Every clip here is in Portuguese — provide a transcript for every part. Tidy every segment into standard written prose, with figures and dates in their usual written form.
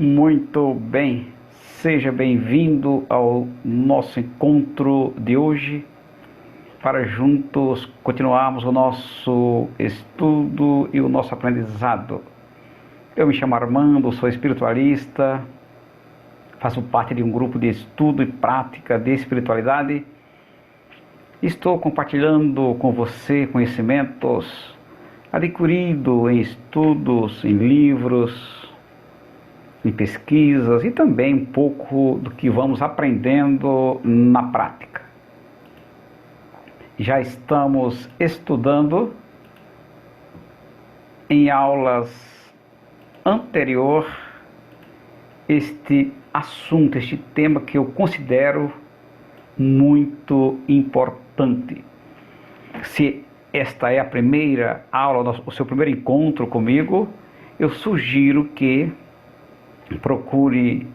Muito bem, seja bem-vindo ao nosso encontro de hoje para juntos continuarmos o nosso estudo e o nosso aprendizado. Eu me chamo Armando, sou espiritualista, faço parte de um grupo de estudo e prática de espiritualidade. Estou compartilhando com você conhecimentos adquiridos em estudos, em livros, em pesquisas e também um pouco do que vamos aprendendo na prática. Já estamos estudando em aulas anterior este assunto, este tema que eu considero muito importante. Se esta é a primeira aula, o seu primeiro encontro comigo, eu sugiro que procure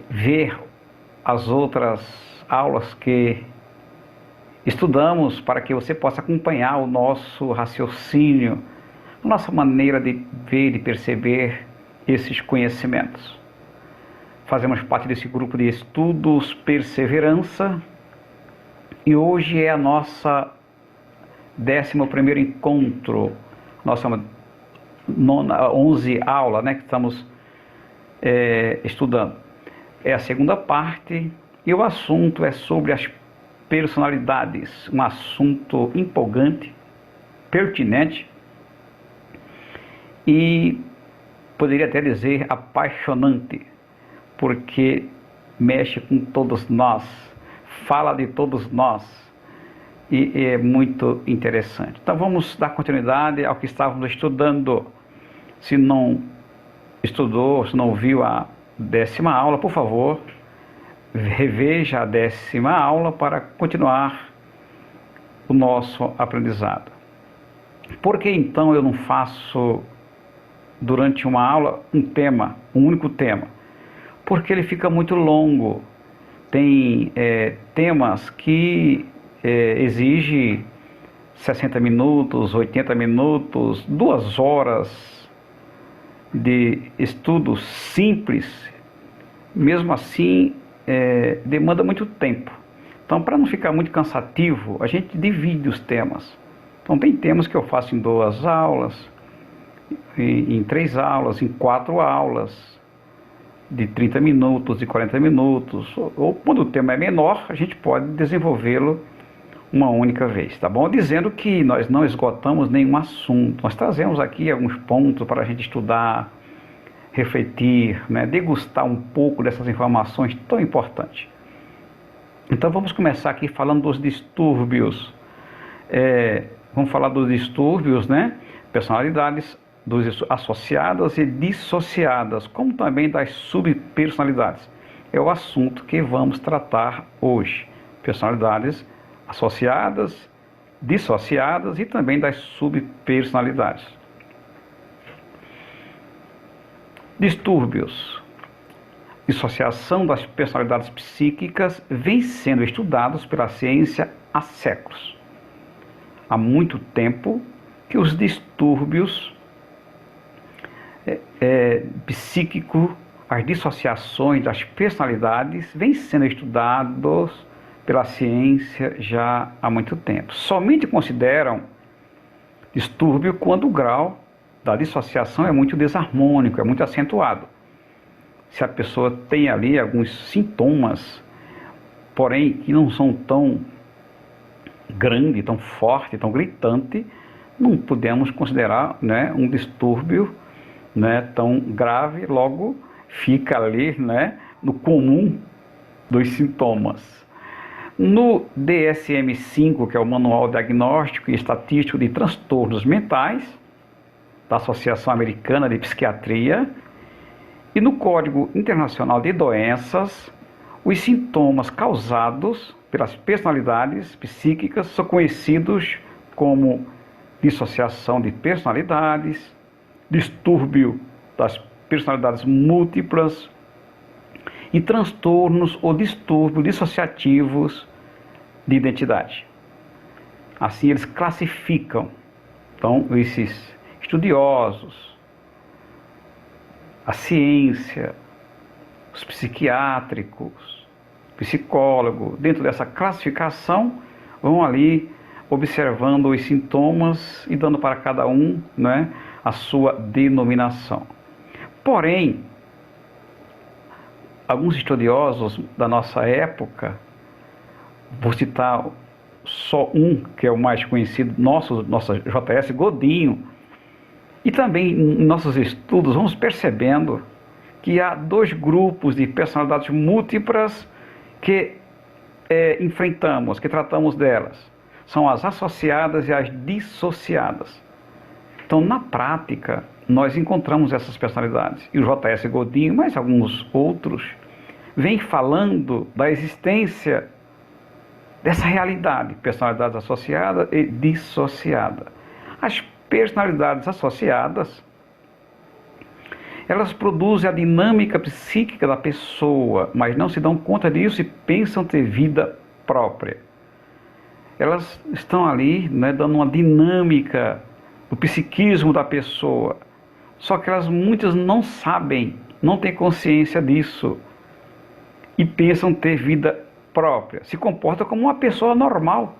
ver as outras aulas que estudamos para que você possa acompanhar o nosso raciocínio, a nossa maneira de ver e perceber esses conhecimentos. Fazemos parte desse grupo de estudos Perseverança e hoje é a nossa 11º encontro, nossa 11 aula, que estamos estudando. É a segunda parte e o assunto é sobre as personalidades, um assunto empolgante, pertinente e poderia até dizer apaixonante, porque mexe com todos nós, fala de todos nós e é muito interessante. Então vamos dar continuidade ao que estávamos estudando. Se não estudou, se não viu a 10ª aula, por favor, reveja a 10ª aula para continuar o nosso aprendizado. Por que então eu não faço durante uma aula um único tema? Porque ele fica muito longo. Tem temas que exigem 60 minutos, 80 minutos, 2 horas de estudo simples. Mesmo assim, demanda muito tempo. Então, para não ficar muito cansativo, a gente divide os temas. Então, tem temas que eu faço em 2 aulas, em 3 aulas, em 4 aulas, de 30 minutos, de 40 minutos, ou quando o tema é menor, a gente pode desenvolvê-lo uma única vez, tá bom? Dizendo que nós não esgotamos nenhum assunto, nós trazemos aqui alguns pontos para a gente estudar, refletir, degustar um pouco dessas informações tão importantes. Então vamos começar aqui falando dos distúrbios. Vamos falar dos distúrbios, personalidades associadas e dissociadas, como também das subpersonalidades. É o assunto que vamos tratar hoje. Personalidades associadas, dissociadas e também das subpersonalidades. Distúrbios. Dissociação das personalidades psíquicas vem sendo estudados pela ciência há séculos. Há muito tempo que os distúrbios psíquicos, as dissociações das personalidades, vêm sendo estudados pela ciência já há muito tempo. Somente consideram distúrbio quando o grau da dissociação é muito desarmônico, é muito acentuado. Se a pessoa tem ali alguns sintomas, porém que não são tão grandes, tão fortes, tão gritantes, não podemos considerar um distúrbio tão grave, logo fica ali no comum dos sintomas. No DSM-5, que é o Manual Diagnóstico e Estatístico de Transtornos Mentais, da Associação Americana de Psiquiatria, e no Código Internacional de Doenças, os sintomas causados pelas personalidades psíquicas são conhecidos como dissociação de personalidades, distúrbio das personalidades múltiplas e transtornos ou distúrbios dissociativos de identidade. Assim eles classificam, então, esses estudiosos, a ciência, os psiquiátricos, psicólogos, dentro dessa classificação, vão ali observando os sintomas e dando para cada um, né, a sua denominação. Porém, alguns estudiosos da nossa época, vou citar só um, que é o mais conhecido, nossa J.S. Godinho, e também em nossos estudos vamos percebendo que há dois grupos de personalidades múltiplas que enfrentamos, que tratamos delas. São as associadas e as dissociadas. Então, na prática, nós encontramos essas personalidades. E o J.S. Godinho, mas alguns outros, vem falando da existência dessa realidade, personalidades associadas e dissociadas. As personalidades associadas, elas produzem a dinâmica psíquica da pessoa, mas não se dão conta disso e pensam ter vida própria. Elas estão ali, né, dando uma dinâmica do psiquismo da pessoa. Só que muitas não sabem, não têm consciência disso e pensam ter vida própria. Se comportam como uma pessoa normal,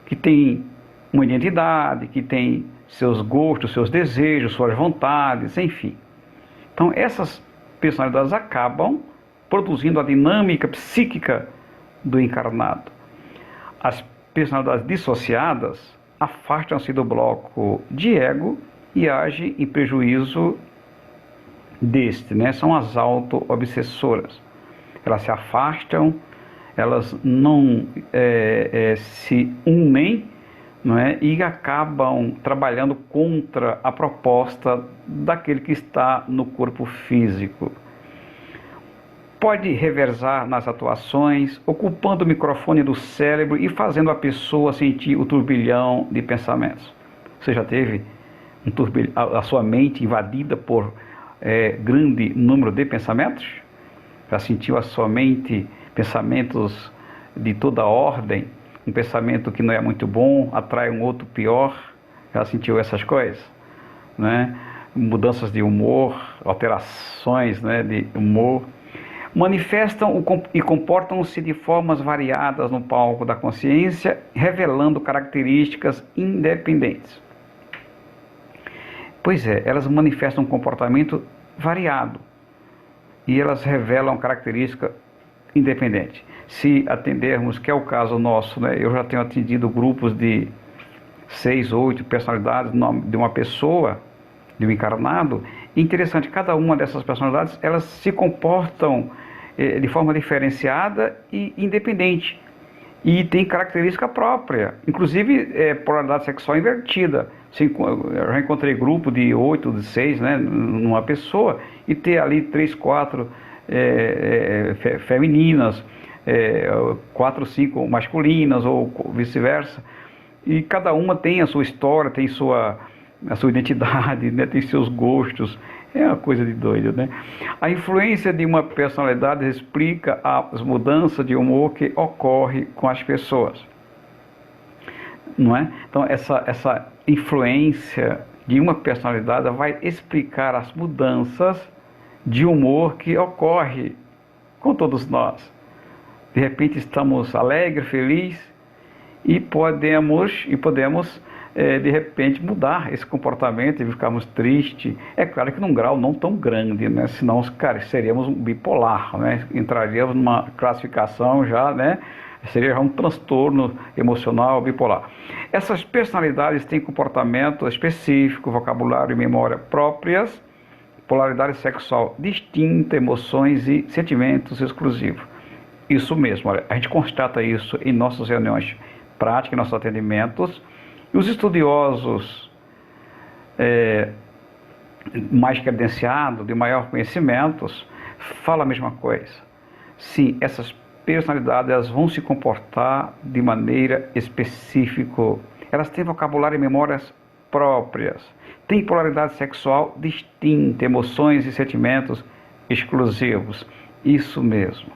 que tem uma identidade, que tem seus gostos, seus desejos, suas vontades, enfim. Então, essas personalidades acabam produzindo a dinâmica psíquica do encarnado. As personalidades dissociadas afastam-se do bloco de ego e agem em prejuízo deste, né? São as auto-obsessoras. Elas se afastam, elas não se unem, não é? E acabam trabalhando contra a proposta daquele que está no corpo físico. Pode reversar nas atuações, ocupando o microfone do cérebro e fazendo a pessoa sentir o turbilhão de pensamentos. Você já teve a sua mente invadida por grande número de pensamentos? Já sentiu a sua mente pensamentos de toda ordem? Um pensamento que não é muito bom atrai um outro pior? Já sentiu essas coisas? Né? Mudanças de humor, alterações, né, de humor. Manifestam e comportam-se de formas variadas no palco da consciência, revelando características independentes. Pois é, elas manifestam um comportamento variado e elas revelam características independentes. Se atendermos, que é o caso nosso, né, eu já tenho atendido grupos de 6, 8 personalidades de uma pessoa, de um encarnado. Interessante, cada uma dessas personalidades, elas se comportam de forma diferenciada e independente. E tem característica própria, inclusive polaridade sexual invertida. Eu já encontrei grupo de 8, de 6, né, numa pessoa, e ter ali 3, 4 femininas, 4, 5 masculinas, ou vice-versa. E cada uma tem a sua história, tem a sua identidade, né, tem seus gostos. É uma coisa de doido, né? A influência de uma personalidade explica as mudanças de humor que ocorrem com as pessoas, não é? Então, essa influência de uma personalidade vai explicar as mudanças de humor que ocorrem com todos nós. De repente estamos alegres, felizes e podemos de repente mudar esse comportamento e ficarmos tristes. É claro que num grau não tão grande, né? Senão, cara, seríamos um bipolar, né? Entraríamos numa classificação já, né? Seria já um transtorno emocional bipolar. Essas personalidades têm comportamento específico, vocabulário e memória próprias, polaridade sexual distinta, emoções e sentimentos exclusivos. Isso mesmo, olha, a gente constata isso em nossas reuniões práticas, em nossos atendimentos. E os estudiosos mais credenciados, de maior conhecimento, falam a mesma coisa. Sim, essas personalidades elas vão se comportar de maneira específica. Elas têm vocabulário e memórias próprias. Têm polaridade sexual distinta, emoções e sentimentos exclusivos. Isso mesmo.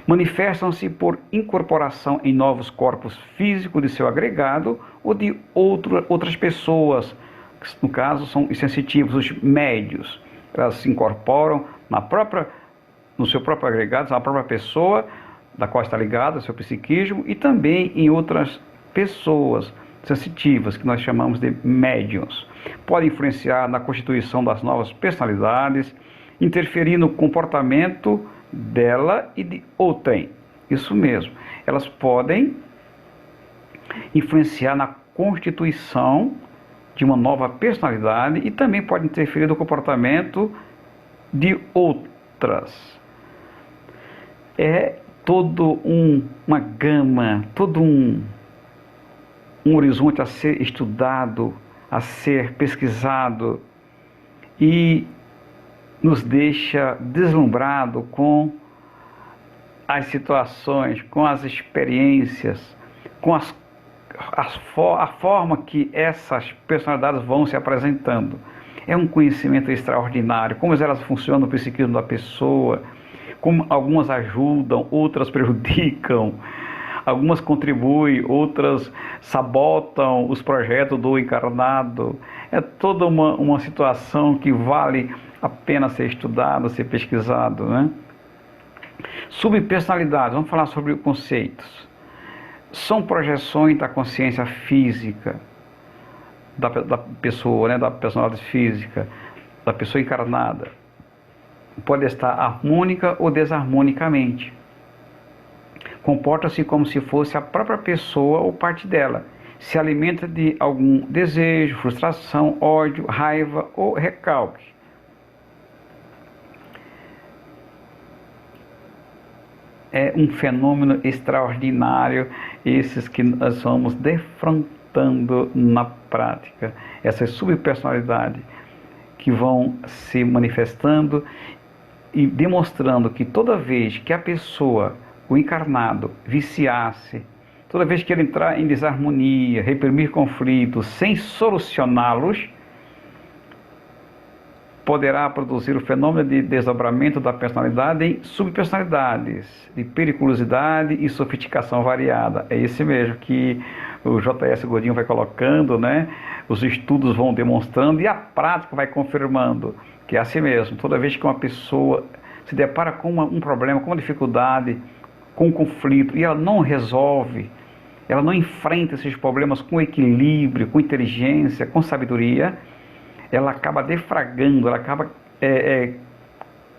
Manifestam-se por incorporação em novos corpos físicos de seu agregado ou de outras pessoas, que no caso são os sensitivos, os médios. elas se incorporam no seu próprio agregado, na própria pessoa da qual está ligado, seu psiquismo, e também em outras pessoas sensitivas, que nós chamamos de médiums. Pode influenciar na constituição das novas personalidades, interferir no comportamento dela e de outrem. Isso mesmo. Elas podem influenciar na constituição de uma nova personalidade e também podem interferir no comportamento de outras. É todo uma gama, todo um horizonte a ser estudado, a ser pesquisado, e nos deixa deslumbrado com as situações, com as experiências, com a forma que essas personalidades vão se apresentando. É um conhecimento extraordinário, como elas funcionam no psiquismo da pessoa, como algumas ajudam, outras prejudicam, algumas contribuem, outras sabotam os projetos do encarnado. É toda uma situação que vale a pena ser estudado, ser pesquisado, né? Subpersonalidades, vamos falar sobre conceitos. São projeções da consciência física da pessoa, né? Da personalidade física, da pessoa encarnada. Pode estar harmônica ou desarmonicamente. Comporta-se como se fosse a própria pessoa ou parte dela. Se alimenta de algum desejo, frustração, ódio, raiva ou recalque. É um fenômeno extraordinário, esses que nós vamos defrontando na prática. Essas subpersonalidades que vão se manifestando e demonstrando que toda vez que a pessoa, o encarnado, viciasse, toda vez que ele entrar em desarmonia, reprimir conflitos sem solucioná-los, poderá produzir o fenômeno de desdobramento da personalidade em subpersonalidades, de periculosidade e sofisticação variada. É esse mesmo que o J.S. Godinho vai colocando, né? Os estudos vão demonstrando e a prática vai confirmando que é assim mesmo. Toda vez que uma pessoa se depara com um problema, com uma dificuldade, com um conflito, e ela não resolve, ela não enfrenta esses problemas com equilíbrio, com inteligência, com sabedoria, ela acaba defragando, ela acaba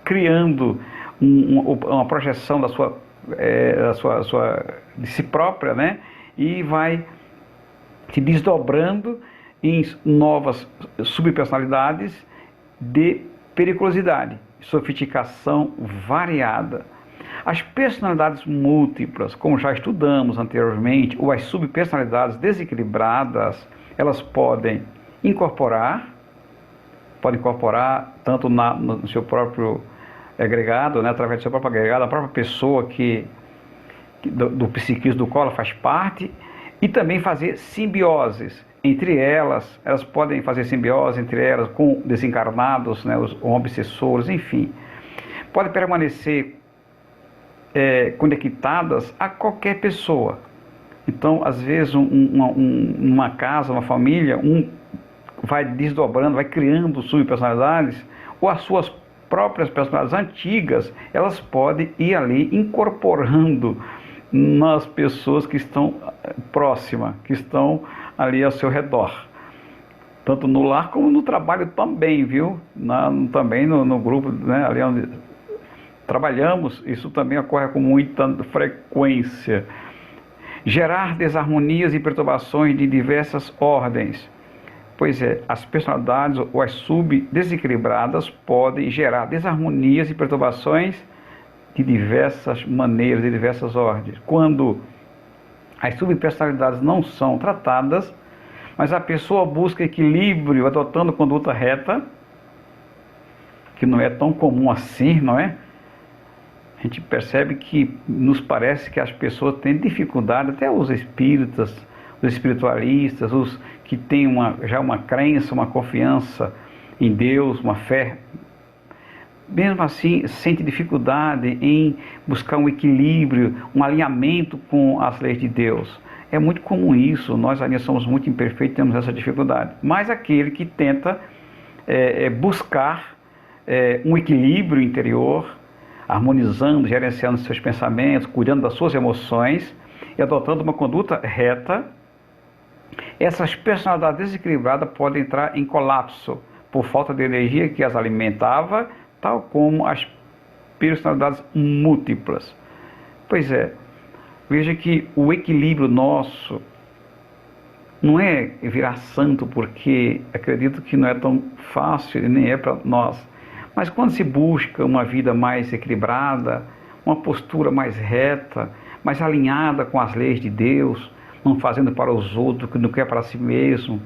criando uma projeção de si própria, né? E vai se desdobrando em novas subpersonalidades de periculosidade, sofisticação variada. As personalidades múltiplas, como já estudamos anteriormente, ou as subpersonalidades desequilibradas, elas podem incorporar tanto no seu próprio agregado, né, através do seu próprio agregado, a própria pessoa do psiquismo do qual ela faz parte, e também fazer simbioses entre elas. Elas podem fazer simbiose entre elas com desencarnados, né, os obsessores, enfim. Podem permanecer conectadas a qualquer pessoa. Então, às vezes, uma casa, uma família, vai desdobrando, vai criando subpersonalidades, ou as suas próprias personalidades antigas, elas podem ir ali incorporando nas pessoas que estão próximas, que estão ali ao seu redor. Tanto no lar como no trabalho também, viu? Também no grupo, né, ali onde trabalhamos, isso também ocorre com muita frequência. Gerar desarmonias e perturbações de diversas ordens. Pois é, as personalidades ou as subdesequilibradas podem gerar desarmonias e perturbações de diversas maneiras, de diversas ordens. Quando as subpersonalidades não são tratadas, mas a pessoa busca equilíbrio adotando conduta reta, que não é tão comum assim, não é? A gente percebe que nos parece que as pessoas têm dificuldade, até os espíritas, os espiritualistas, os que têm já uma crença, uma confiança em Deus, uma fé, mesmo assim sente dificuldade em buscar um equilíbrio, um alinhamento com as leis de Deus. É muito comum isso, nós ainda somos muito imperfeitos, temos essa dificuldade. Mas aquele que tenta buscar um equilíbrio interior, harmonizando, gerenciando seus pensamentos, cuidando das suas emoções e adotando uma conduta reta, essas personalidades desequilibradas podem entrar em colapso por falta de energia que as alimentava, tal como as personalidades múltiplas. Pois é, veja que o equilíbrio nosso não é virar santo, porque acredito que não é tão fácil e nem é para nós. Mas quando se busca uma vida mais equilibrada, uma postura mais reta, mais alinhada com as leis de Deus, não fazendo para os outros o que não quer para si mesmo,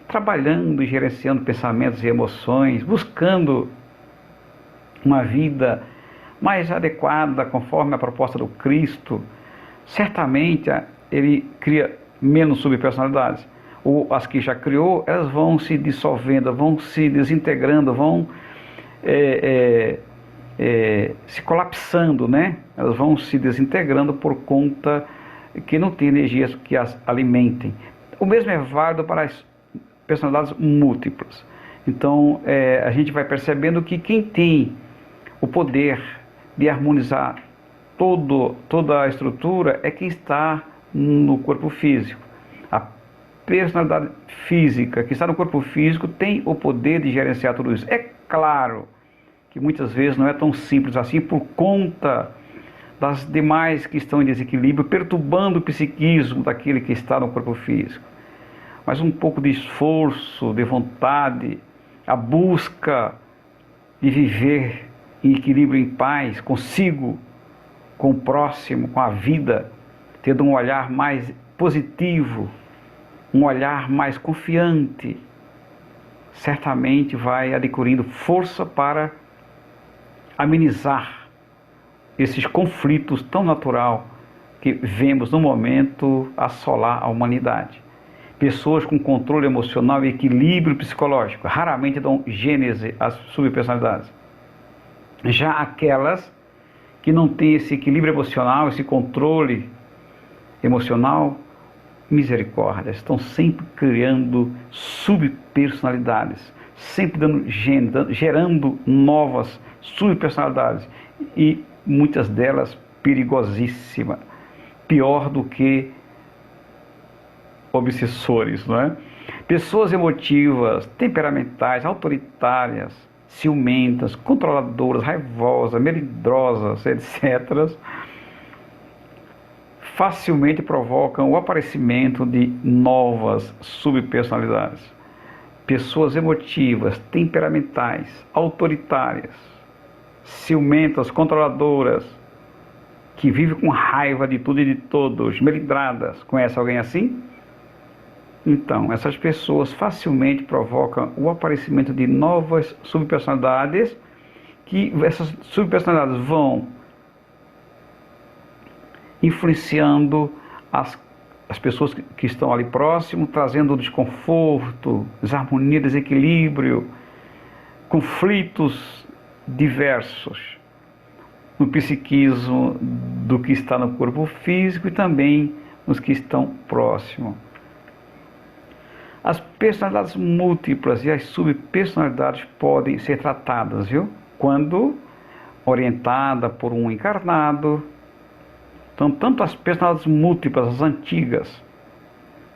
trabalhando e gerenciando pensamentos e emoções, buscando uma vida mais adequada conforme a proposta do Cristo, certamente ele cria menos subpersonalidades. Ou as que já criou, elas vão se dissolvendo, vão se desintegrando, vão se colapsando, né? Elas vão se desintegrando por conta que não tem energias que as alimentem. O mesmo é válido para as personalidades múltiplas. Então, a gente vai percebendo que quem tem o poder de harmonizar toda a estrutura é quem está no corpo físico. A personalidade física que está no corpo físico tem o poder de gerenciar tudo isso. É claro que muitas vezes não é tão simples assim por conta das demais que estão em desequilíbrio, perturbando o psiquismo daquele que está no corpo físico. Mas um pouco de esforço, de vontade, a busca de viver em equilíbrio, em paz, consigo, com o próximo, com a vida, tendo um olhar mais positivo, um olhar mais confiante, certamente vai adquirindo força para amenizar esses conflitos tão natural que vemos no momento assolar a humanidade. Pessoas com controle emocional e equilíbrio psicológico raramente dão gênese às subpersonalidades. Já aquelas que não têm esse equilíbrio emocional, esse controle emocional, misericórdia, estão sempre criando subpersonalidades, sempre dando gênero, gerando novas subpersonalidades e muitas delas perigosíssimas, pior do que obsessores, não é? Pessoas emotivas, temperamentais, autoritárias, ciumentas, controladoras, raivosas, melindrosas, etc., facilmente provocam o aparecimento de novas subpersonalidades. Pessoas emotivas, temperamentais, autoritárias, ciumentas, controladoras, que vivem com raiva de tudo e de todos, melindradas. Conhece alguém assim? Então, essas pessoas facilmente provocam o aparecimento de novas subpersonalidades, que essas subpersonalidades vão influenciando as pessoas que estão ali próximo, trazendo desconforto, desarmonia, desequilíbrio, conflitos diversos no psiquismo do que está no corpo físico e também nos que estão próximos. As personalidades múltiplas e as subpersonalidades podem ser tratadas, viu? Quando orientada por um encarnado. Então, tanto as personalidades múltiplas, as antigas,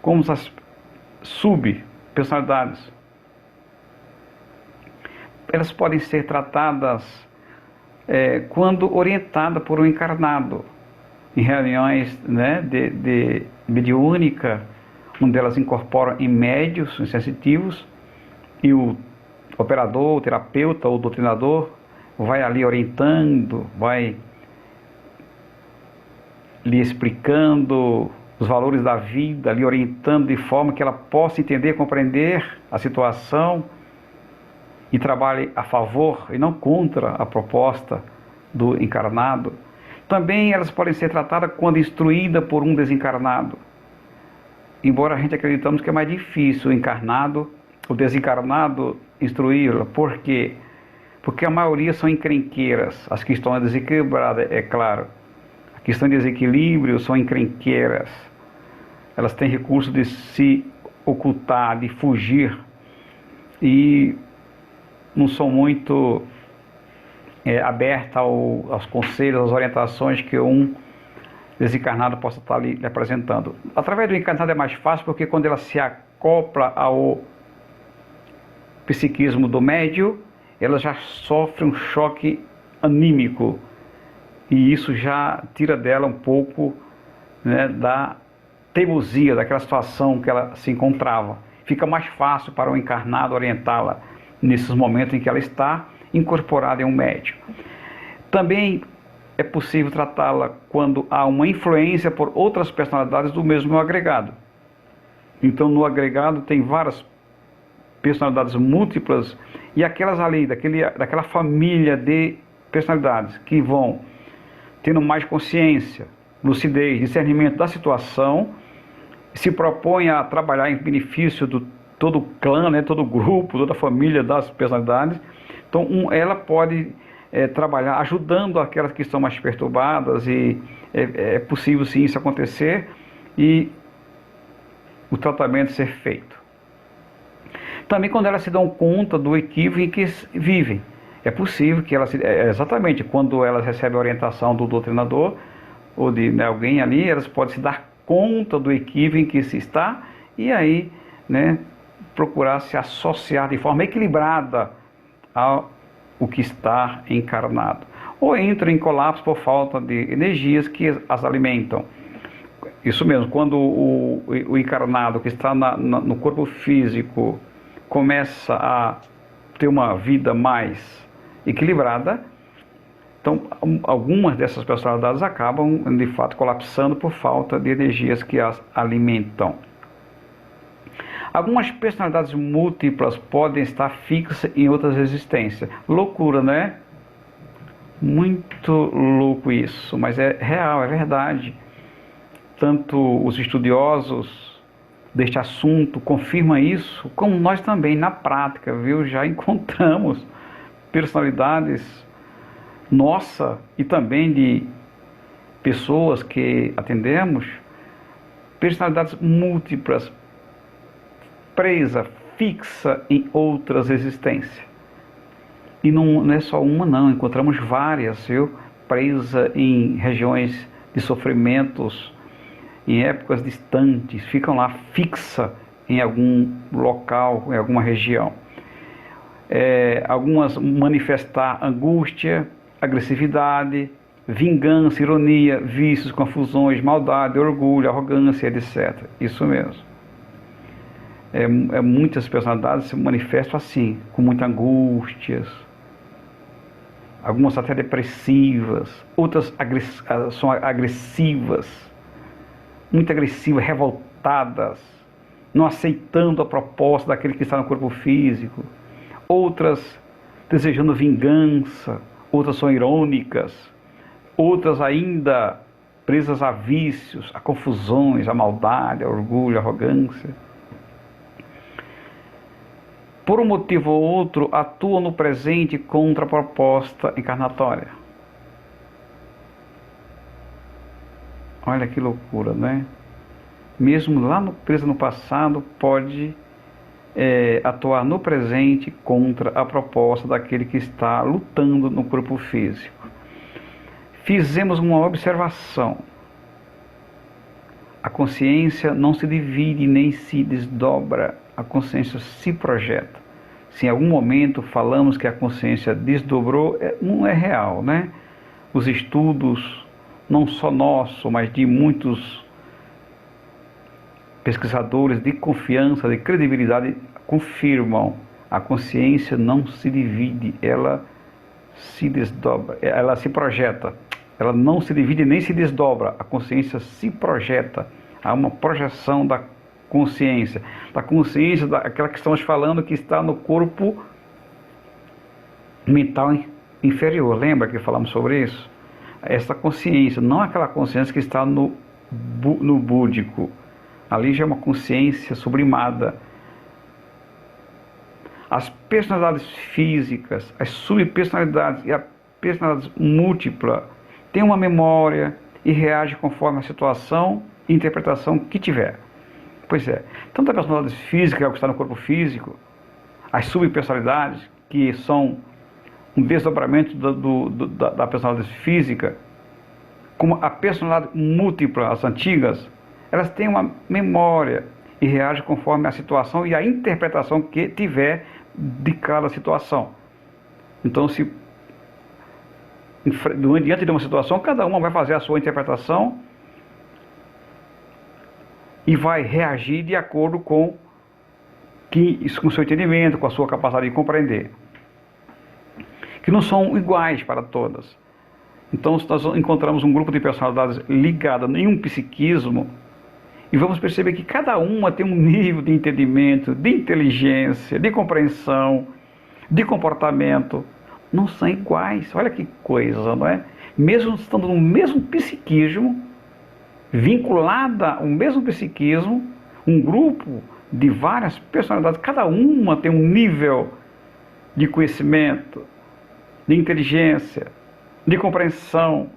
como as subpersonalidades, elas podem ser tratadas quando orientada por um encarnado, em reuniões, né, de mediúnica, onde elas incorporam em médios, em sensitivos, e o operador, o terapeuta ou o doutrinador vai ali orientando, vai lhe explicando os valores da vida, lhe orientando de forma que ela possa entender, compreender a situação e trabalhe a favor e não contra a proposta do encarnado. Também elas podem ser tratadas quando instruída por um desencarnado. Embora a gente acreditamos que é mais difícil o desencarnado instruí-la. Por quê? Porque a maioria são encrenqueiras. As que estão desequilibradas, é claro. As que estão em desequilíbrio são encrenqueiras. Elas têm recurso de se ocultar, de fugir. E não são muito aberta aos conselhos, às orientações que um desencarnado possa estar lhe apresentando. Através do encarnado é mais fácil, porque quando ela se acopla ao psiquismo do médium, ela já sofre um choque anímico, e isso já tira dela um pouco, né, da teimosia, daquela situação que ela se encontrava. Fica mais fácil para o encarnado orientá-la nesses momentos em que ela está incorporada em um médium. Também é possível tratá-la quando há uma influência por outras personalidades do mesmo agregado. Então, no agregado tem várias personalidades múltiplas, e aquelas ali, daquela família de personalidades que vão tendo mais consciência, lucidez, discernimento da situação, se propõe a trabalhar em benefício de todo o clã, né, todo o grupo, toda a família das personalidades. Então, ela pode trabalhar ajudando aquelas que estão mais perturbadas, e é possível sim isso acontecer e o tratamento ser feito. Também quando elas se dão conta do equívoco em que vivem, é possível que elas, exatamente, quando elas recebem a orientação do doutrinador ou de alguém ali, elas podem se dar conta do equívoco em que se está, e aí, né, procurar se associar de forma equilibrada ao que está encarnado. Ou entram em colapso por falta de energias que as alimentam. Isso mesmo, quando o encarnado que está no corpo físico começa a ter uma vida mais equilibrada, então algumas dessas personalidades acabam de fato colapsando por falta de energias que as alimentam. Algumas personalidades múltiplas podem estar fixas em outras existências. Loucura, né? Muito louco isso, mas é real, é verdade. Tanto os estudiosos deste assunto confirmam isso, como nós também na prática, viu? Já encontramos personalidades nossa e também de pessoas que atendemos, personalidades múltiplas, presa, fixa em outras existências. E não é só uma não, encontramos várias, viu? Presa em regiões de sofrimentos, em épocas distantes, ficam lá fixa em algum local, em alguma região. Algumas manifestar angústia, agressividade, vingança, ironia, vícios, confusões, maldade, orgulho, arrogância, etc. Isso mesmo. Muitas personalidades se manifestam assim, com muitas angústias, algumas até depressivas, outras são agressivas, muito agressivas, revoltadas, não aceitando a proposta daquele que está no corpo físico. Outras desejando vingança, outras são irônicas, outras ainda presas a vícios, a confusões, a maldade, a orgulho, a arrogância. Por um motivo ou outro, atuam no presente contra a proposta encarnatória. Olha que loucura, né? Mesmo lá preso no passado, pode atuar no presente contra a proposta daquele que está lutando no corpo físico. Fizemos uma observação. A consciência não se divide nem se desdobra, a consciência se projeta. Se em algum momento falamos que a consciência desdobrou, não é real, né? Os estudos, não só nosso, mas de muitos pesquisadores de confiança, de credibilidade, confirmam: a consciência não se divide, ela se desdobra, ela se projeta. Ela não se divide nem se desdobra, a consciência se projeta. Há uma projeção da consciência, daquela que estamos falando, que está no corpo mental inferior. Lembra que falamos sobre isso? Essa consciência, não aquela consciência que está no búdico. Ali já é uma consciência sublimada. As personalidades físicas, as subpersonalidades e a personalidade múltipla têm uma memória e reagem conforme a situação e interpretação que tiver. Pois é, tanto a personalidade física, que é o que está no corpo físico, as subpersonalidades, que são um desdobramento da personalidade física, como a personalidade múltipla, as antigas, elas têm uma memória e reagem conforme a situação e a interpretação que tiver de cada situação. Então, se diante de uma situação, cada uma vai fazer a sua interpretação e vai reagir de acordo com o seu entendimento, com a sua capacidade de compreender, que não são iguais para todas. Então, nós encontramos um grupo de personalidades ligadas em um psiquismo e vamos perceber que cada uma tem um nível de entendimento, de inteligência, de compreensão, de comportamento. Não são iguais. Olha que coisa, não é? Mesmo estando no mesmo psiquismo, vinculada ao mesmo psiquismo, um grupo de várias personalidades, cada uma tem um nível de conhecimento, de inteligência, de compreensão,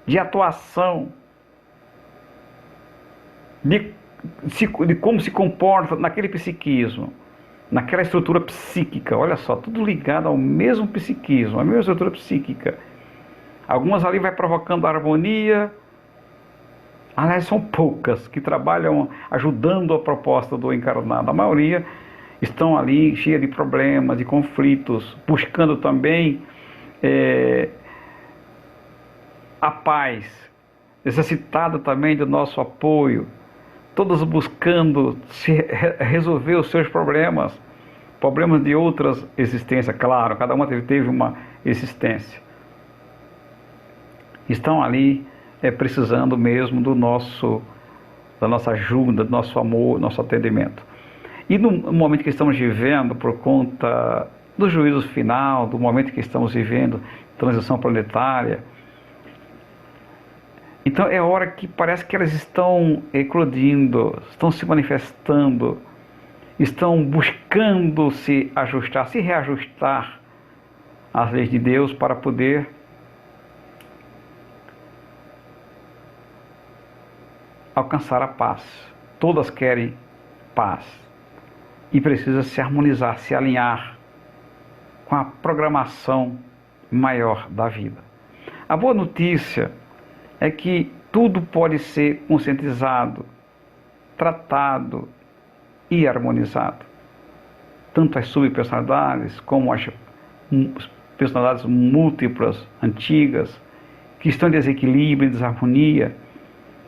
de atuação, de como se comporta naquele psiquismo, naquela estrutura psíquica. Olha só, tudo ligado ao mesmo psiquismo, à mesma estrutura psíquica. Algumas ali vai provocando harmonia. Aliás, são poucas que trabalham ajudando a proposta do encarnado. A maioria estão ali cheia de problemas, de conflitos, buscando também a paz, necessitada também do nosso apoio, todos buscando resolver os seus problemas de outras existências, claro, cada uma teve uma existência. Estão ali precisando mesmo da nossa ajuda, do nosso amor, do nosso atendimento. E no momento que estamos vivendo, por conta do juízo final, do momento que estamos vivendo, transição planetária, então é hora que parece que elas estão eclodindo, estão se manifestando, estão buscando se ajustar, se reajustar às leis de Deus para poder alcançar a paz. Todas querem paz e precisa se harmonizar, se alinhar com a programação maior da vida. A boa notícia é que tudo pode ser conscientizado, tratado e harmonizado. Tanto as subpersonalidades como as personalidades múltiplas, antigas, que estão em desequilíbrio, em desarmonia,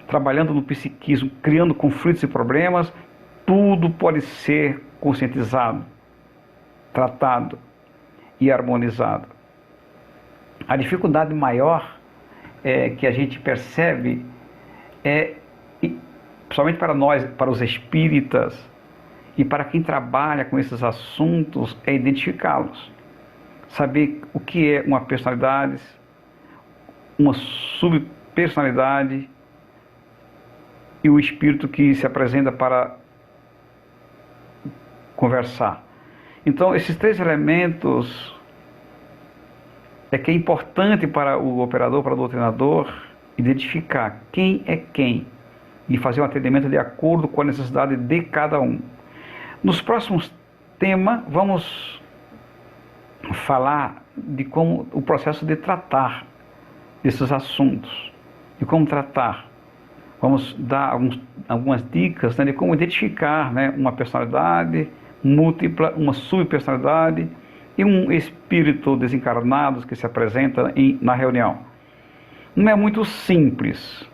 trabalhando no psiquismo, criando conflitos e problemas, tudo pode ser conscientizado, tratado e harmonizado. A dificuldade maior que a gente percebe principalmente para nós, para os espíritas e para quem trabalha com esses assuntos, é identificá-los. Saber o que é uma personalidade, uma subpersonalidade e o espírito que se apresenta para conversar. Então, esses três elementos que é importante para o operador, para o doutrinador, identificar quem é quem e fazer um atendimento de acordo com a necessidade de cada um. Nos próximos temas, vamos falar de como o processo de tratar desses assuntos, de como tratar. Vamos dar algumas dicas, né, de como identificar, né, uma personalidade múltipla, uma subpersonalidade e um espírito desencarnado que se apresenta na reunião. Não é muito simples.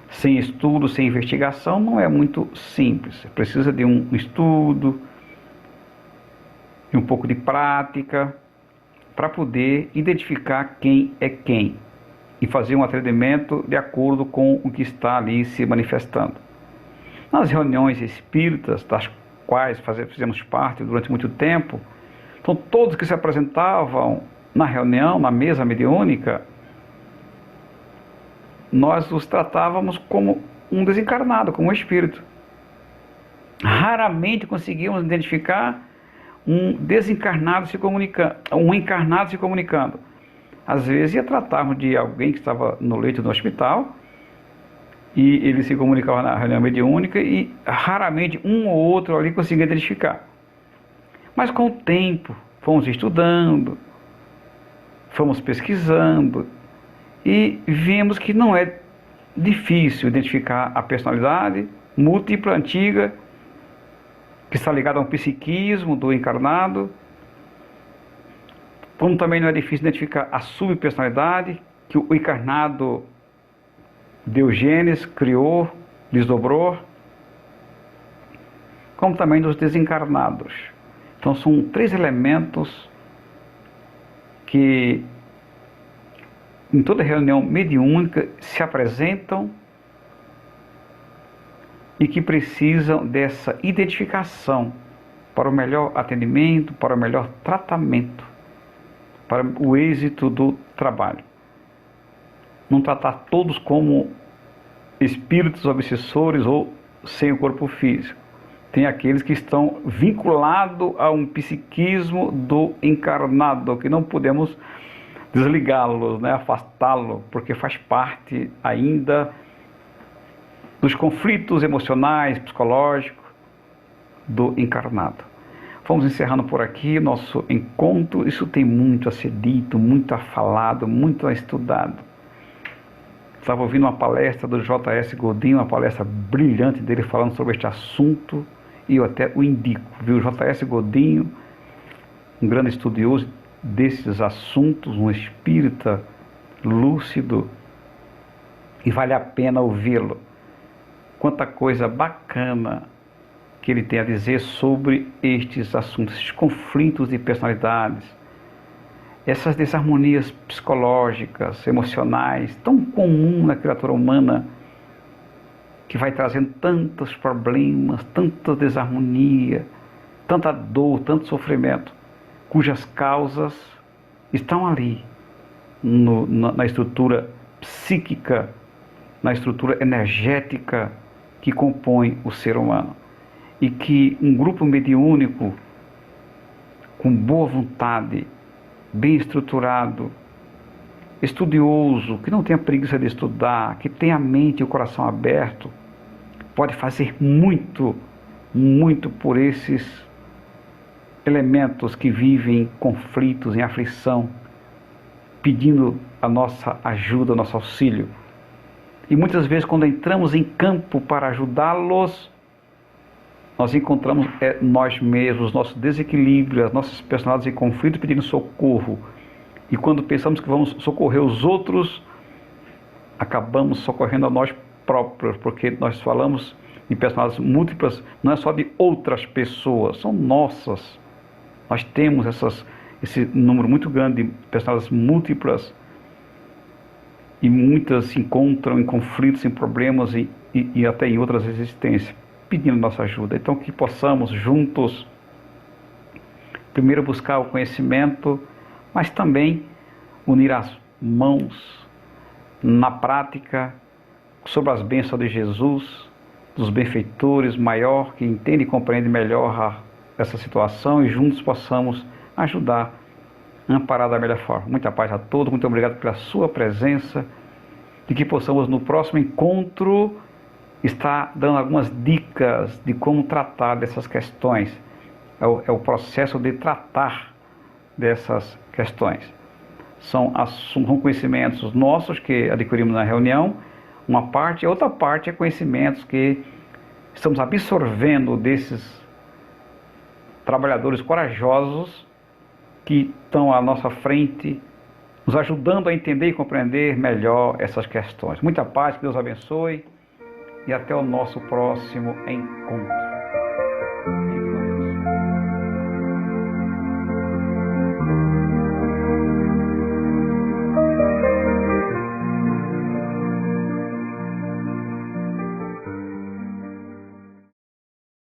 Sem estudo, sem investigação, não é muito simples. Precisa de um estudo, de um pouco de prática, para poder identificar quem é quem e fazer um atendimento de acordo com o que está ali se manifestando. Nas reuniões espíritas, das quais fizemos parte durante muito tempo, então todos que se apresentavam na reunião, na mesa mediúnica, nós os tratávamos como um desencarnado, como um espírito. Raramente conseguíamos identificar um desencarnado se comunicando, um encarnado se comunicando. Às vezes ia tratarmos de alguém que estava no leito do hospital e ele se comunicava na reunião mediúnica e raramente um ou outro ali conseguia identificar. Mas com o tempo fomos estudando, fomos pesquisando e vimos que não é difícil identificar a personalidade múltipla, antiga, que está ligada a um psiquismo do encarnado, como também não é difícil identificar a subpersonalidade que o encarnado deu genes, criou, desdobrou, como também dos desencarnados. Então são 3 elementos que em toda reunião mediúnica se apresentam e que precisam dessa identificação para o melhor atendimento, para o melhor tratamento, para o êxito do trabalho. Não tratar todos como espíritos obsessores ou sem o corpo físico. Tem aqueles que estão vinculados a um psiquismo do encarnado, que não podemos desligá-lo, né, afastá-lo, porque faz parte ainda dos conflitos emocionais, psicológicos do encarnado. Vamos encerrando por aqui nosso encontro. Isso tem muito a ser dito, muito a falado, muito a estudado. Estava ouvindo uma palestra do J.S. Godinho, uma palestra brilhante dele falando sobre este assunto, e eu até o indico, viu? J.S. Godinho, um grande estudioso desses assuntos, um espírita lúcido, e vale a pena ouvi-lo. Quanta coisa bacana que ele tem a dizer sobre estes assuntos, esses conflitos de personalidades, essas desarmonias psicológicas, emocionais, tão comum na criatura humana, que vai trazendo tantos problemas, tanta desarmonia, tanta dor, tanto sofrimento, cujas causas estão ali, na estrutura psíquica, na estrutura energética que compõe o ser humano. E que um grupo mediúnico, com boa vontade, bem estruturado, estudioso, que não tenha preguiça de estudar, que tenha a mente e o coração aberto, pode fazer muito, muito por esses elementos que vivem em conflitos, em aflição, pedindo a nossa ajuda, nosso auxílio. E muitas vezes, quando entramos em campo para ajudá-los, nós encontramos nós mesmos, nosso desequilíbrio, as nossas personalidades em conflito pedindo socorro. E quando pensamos que vamos socorrer os outros, acabamos socorrendo a nós próprios, porque nós falamos em personalidades múltiplas, não é só de outras pessoas, são nossas. Nós temos esse número muito grande de personalidades múltiplas, e muitas se encontram em conflitos, em problemas e até em outras existências, pedindo nossa ajuda. Então que possamos juntos, primeiro buscar o conhecimento, mas também unir as mãos na prática sobre as bênçãos de Jesus, dos benfeitores maior, que entende e compreende melhor essa situação, e juntos possamos ajudar, amparar da melhor forma. Muita paz a todos, muito obrigado pela sua presença, e que possamos no próximo encontro estar dando algumas dicas de como tratar dessas questões. É o processo de tratar dessas questões. São conhecimentos nossos que adquirimos na reunião, uma parte, a outra parte é conhecimentos que estamos absorvendo desses trabalhadores corajosos que estão à nossa frente, nos ajudando a entender e compreender melhor essas questões. Muita paz, que Deus abençoe, e até o nosso próximo encontro.